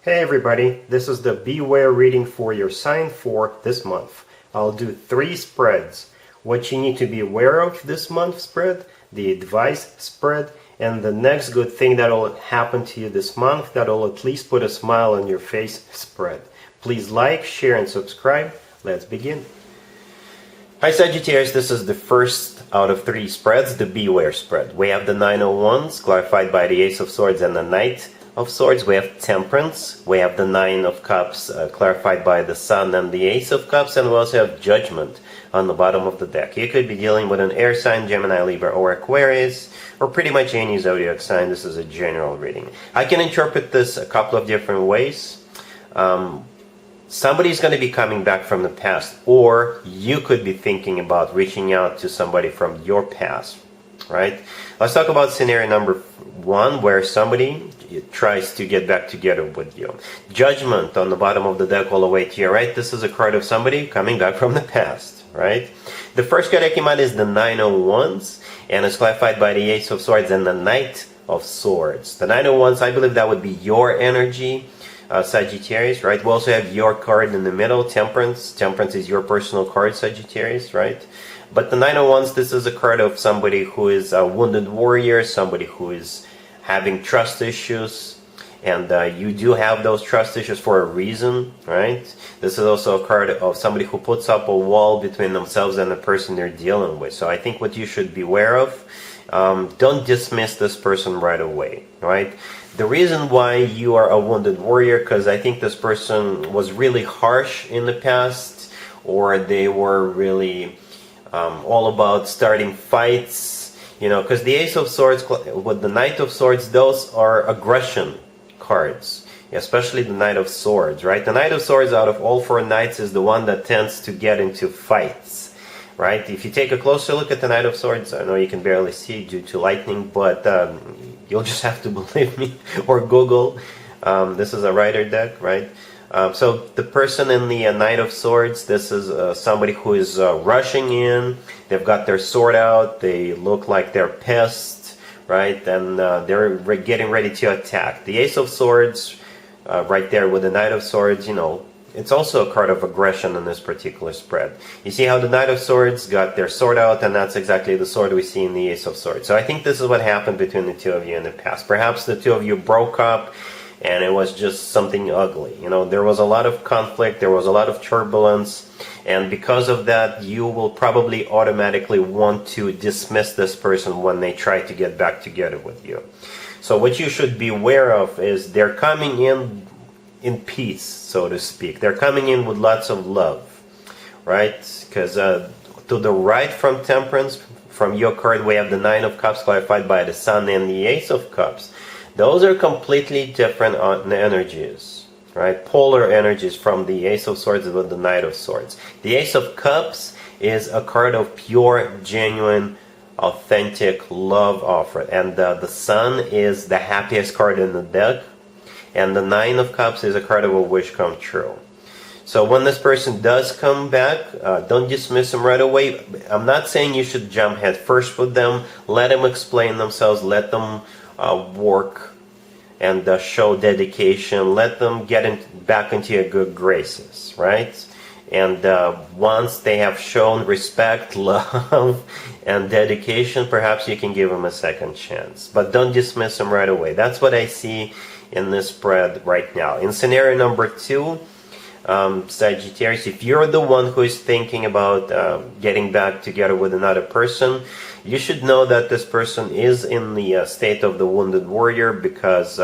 Hey everybody, this is the Beware reading for your sign for this month. I'll do 3 spreads. What you need to be aware of this month spread, the advice spread, and the next good thing that will happen to you this month that will at least put a smile on your face spread. Please like, share, and subscribe. Let's begin. Hi Sagittarius, this is the first out of 3 spreads, the Beware spread. We have the Nine of Wands, clarified by the Ace of Swords and the Knight of Swords. We have Temperance, we have the Nine of Cups, clarified by the Sun and the Ace of Cups, and we also have Judgment on the bottom of the deck. You could be dealing with an air sign, Gemini, Libra, or Aquarius, or pretty much any zodiac sign. This is a general reading. I can interpret this a couple of different ways. Somebody's going to be coming back from the past, or you could be thinking about reaching out to somebody from your past, right? Let's talk about scenario number 1, where somebody tries to get back together with you. Judgment on the bottom of the deck all the way to your right. This is a card of somebody coming back from the past, right? The first card that came out is the Nine of Wands, and it's clarified by the Ace of Swords and the Knight of Swords. The Nine of Wands, I believe that would be your energy, Sagittarius, right? We also have your card in the middle, Temperance. Temperance is your personal card, Sagittarius, right? But the Nine of Wands, this is a card of somebody who is a wounded warrior, somebody who is having trust issues, and you do have those trust issues for a reason, right? This is also a card of somebody who puts up a wall between themselves and the person they're dealing with. So I think what you should be aware of, don't dismiss this person right away, right? The reason why you are a wounded warrior, because I think this person was really harsh in the past, or they were really all about starting fights, you know, because the Ace of Swords with the Knight of Swords, those are aggression cards, especially the Knight of Swords, right? The Knight of Swords out of all 4 knights is the one that tends to get into fights, right? If you take a closer look at the Knight of Swords, I know you can barely see due to lightning, but you'll just have to believe me or Google. This is a rider deck, right? So the person in the Knight of Swords, this is somebody who is rushing in. They've got their sword out. They look like they're pissed, right? And they're getting ready to attack. The Ace of Swords, right there with the Knight of Swords, you know, it's also a card of aggression in this particular spread. You see how the Knight of Swords got their sword out, and that's exactly the sword we see in the Ace of Swords. So I think this is what happened between the two of you in the past. Perhaps the two of you broke up, and it was just something ugly. You know, there was a lot of conflict, there was a lot of turbulence, and because of that, you will probably automatically want to dismiss this person when they try to get back together with you. So what you should be aware of is they're coming in peace, so to speak. They're coming in with lots of love, right? Because to the right from Temperance, from your card, we have the Nine of Cups clarified by the Sun and the Ace of Cups. Those are completely different energies, right? Polar energies from the Ace of Swords with the Knight of Swords. The Ace of Cups is a card of pure, genuine, authentic love offer. And the Sun is the happiest card in the deck. And the Nine of Cups is a card of a wish come true. So when this person does come back, don't dismiss them right away. I'm not saying you should jump head first with them. Let them explain themselves. Let them work and show dedication. Let them get back into your good graces, right? And once they have shown respect, love, and dedication, perhaps you can give them a second chance. But don't dismiss them right away. That's what I see in this spread right now. In scenario number 2, Sagittarius, if you're the one who is thinking about getting back together with another person, you should know that this person is in the state of the wounded warrior, because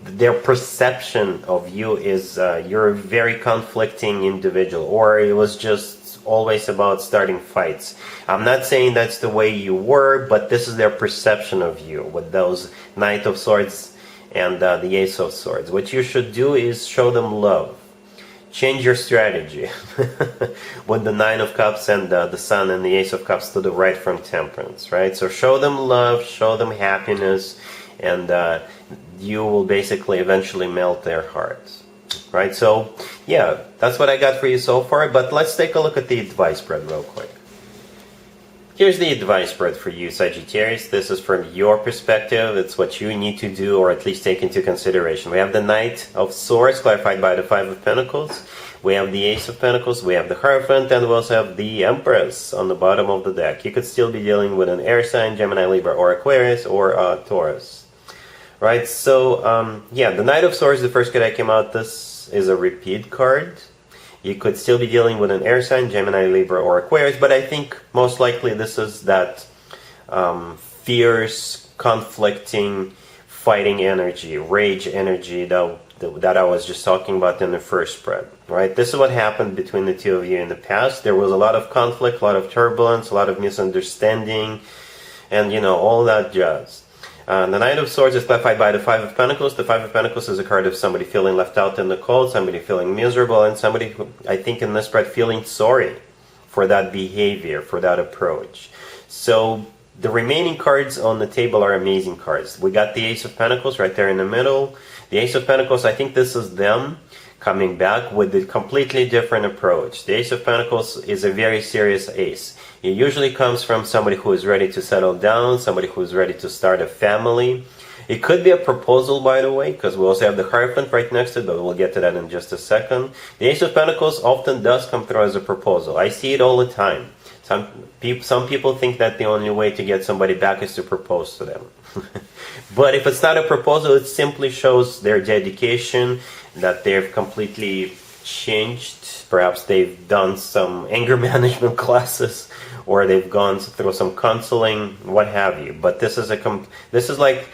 their perception of you is you're a very conflicting individual, or it was just always about starting fights. I'm not saying that's the way you were, but this is their perception of you with those Knight of Swords and the Ace of Swords. What you should do is show them love. Change your strategy with the Nine of Cups and the Sun and the Ace of Cups to the right from Temperance, right? So show them love, show them happiness, and you will basically eventually melt their hearts, right? So yeah, that's what I got for you so far, but let's take a look at the advice spread real quick. Here's the advice spread for you, Sagittarius. This is from your perspective. It's what you need to do, or at least take into consideration. We have the Knight of Swords, clarified by the Five of Pentacles. We have the Ace of Pentacles, we have the Hierophant, and we also have the Empress on the bottom of the deck. You could still be dealing with an air sign, Gemini, Libra, or Aquarius, or Taurus. Right, so, yeah, the Knight of Swords, the first card that came out, this is a repeat card. You could still be dealing with an air sign, Gemini, Libra, or Aquarius, but I think most likely this is that fierce, conflicting, fighting energy, rage energy that I was just talking about in the first spread, right? This is what happened between the two of you in the past. There was a lot of conflict, a lot of turbulence, a lot of misunderstanding, and, you know, all that jazz. The Knight of Swords is clarified by the Five of Pentacles. The Five of Pentacles is a card of somebody feeling left out in the cold, somebody feeling miserable, and somebody who, I think in this spread, feeling sorry for that behavior, for that approach. So the remaining cards on the table are amazing cards. We got the Ace of Pentacles right there in the middle. The Ace of Pentacles, I think this is them coming back with a completely different approach. The Ace of Pentacles is a very serious ace. It usually comes from somebody who is ready to settle down, somebody who is ready to start a family. It could be a proposal, by the way, because we also have the Hierophant right next to it, but we'll get to that in just a second. The Ace of Pentacles often does come through as a proposal. I see it all the time. Some people think that the only way to get somebody back is to propose to them. But if it's not a proposal, it simply shows their dedication, that they've completely changed. Perhaps they've done some anger management classes, or they've gone through some counseling, what have you. But this is like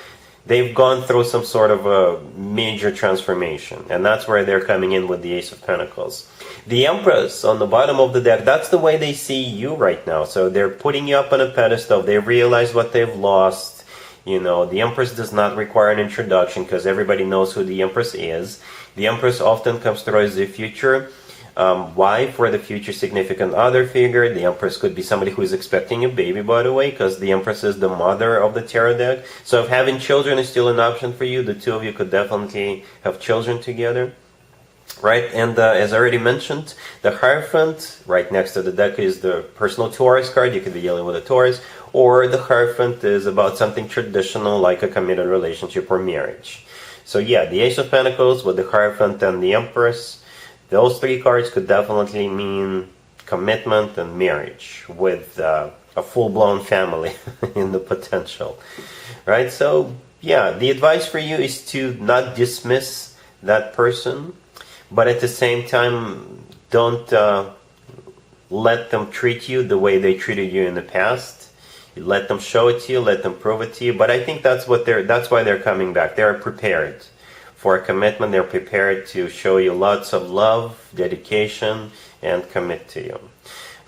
they've gone through some sort of a major transformation, and that's where they're coming in with the Ace of Pentacles. The Empress on the bottom of the deck, that's the way they see you right now. So they're putting you up on a pedestal. They realize what they've lost. You know, the Empress does not require an introduction because everybody knows who the Empress is. The Empress often comes through as the future wife or the future significant other figure. The Empress could be somebody who is expecting a baby, by the way, because the Empress is the mother of the tarot deck. So if having children is still an option for you, the two of you could definitely have children together. Right, and as I already mentioned, the Hierophant right next to the deck is the personal Taurus card. You could be dealing with a Taurus, or the Hierophant is about something traditional like a committed relationship or marriage. So yeah, the Ace of Pentacles with the Hierophant and the Empress, those three cards could definitely mean commitment and marriage with a full-blown family in the potential. Right, so yeah, the advice for you is to not dismiss that person, but at the same time, don't let them treat you the way they treated you in the past. You let them show it to you, let them prove it to you. But I think that's why they're coming back. They're prepared for a commitment. They're prepared to show you lots of love, dedication, and commit to you.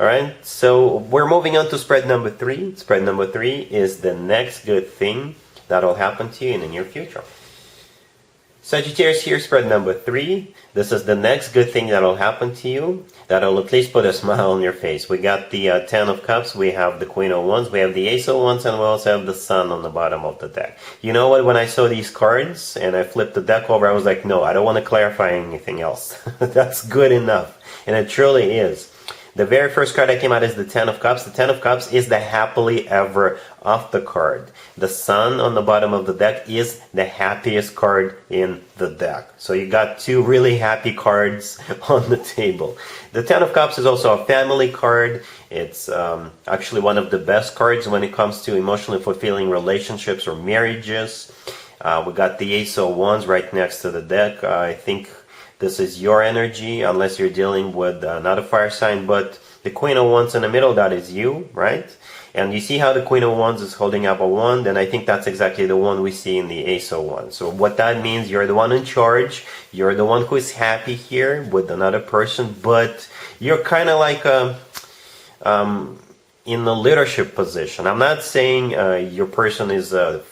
All right, so we're moving on to spread number 3. Spread number 3 is the next good thing that'll happen to you in the near future. Sagittarius, here, spread number 3. This is the next good thing that'll happen to you, that'll at least put a smile on your face. We got the Ten of Cups, we have the Queen of Wands, we have the Ace of Wands, and we also have the Sun on the bottom of the deck. You know what, when I saw these cards and I flipped the deck over, I was like, no, I don't want to clarify anything else. That's good enough. And it truly is. The very first card that came out is the Ten of Cups. The Ten of Cups is the happily ever after card. The Sun on the bottom of the deck is the happiest card in the deck. So you got two really happy cards on the table. The Ten of Cups is also a family card. It's actually one of the best cards when it comes to emotionally fulfilling relationships or marriages. We got the Ace of Wands right next to the deck. I think this is your energy, unless you're dealing with not a fire sign, but the Queen of Wands in the middle, that is you, right? And you see how the Queen of Wands is holding up a wand, and I think that's exactly the one we see in the Ace of Wands. So what that means, you're the one in charge, you're the one who is happy here with another person, but you're kind of like in the leadership position. I'm not saying your person is a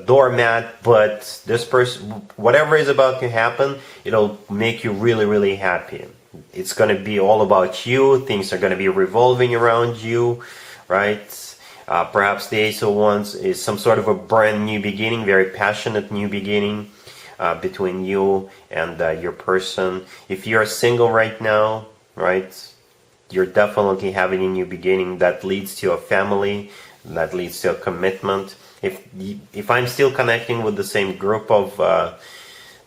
doormat, but this person, whatever is about to happen, it'll make you really, really happy. It's going to be all about you. Things are going to be revolving around you, right? Perhaps the Ace of Wands is some sort of a brand new beginning, very passionate new beginning between you and your person. If you're single right now, right, you're definitely having a new beginning that leads to a family, that leads to a commitment. If I'm still connecting with the same group of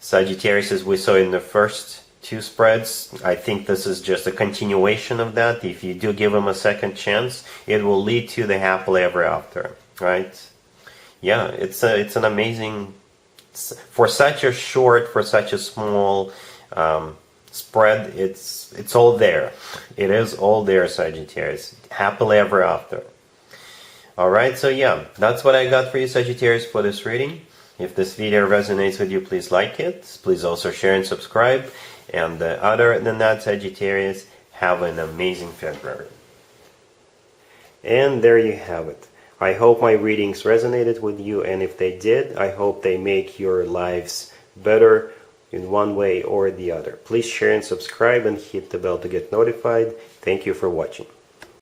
Sagittarius as we saw in the first two spreads, I think this is just a continuation of that. If you do give them a second chance, it will lead to the happily ever after, right? Yeah, it's an amazing, for such a short, for such a small spread, it's all there. It is all there, Sagittarius. Happily ever after. Alright, so yeah, that's what I got for you, Sagittarius, for this reading. If this video resonates with you, please like it. Please also share and subscribe. And other than that, Sagittarius, have an amazing February. And there you have it. I hope my readings resonated with you, and if they did, I hope they make your lives better in one way or the other. Please share and subscribe and hit the bell to get notified. Thank you for watching.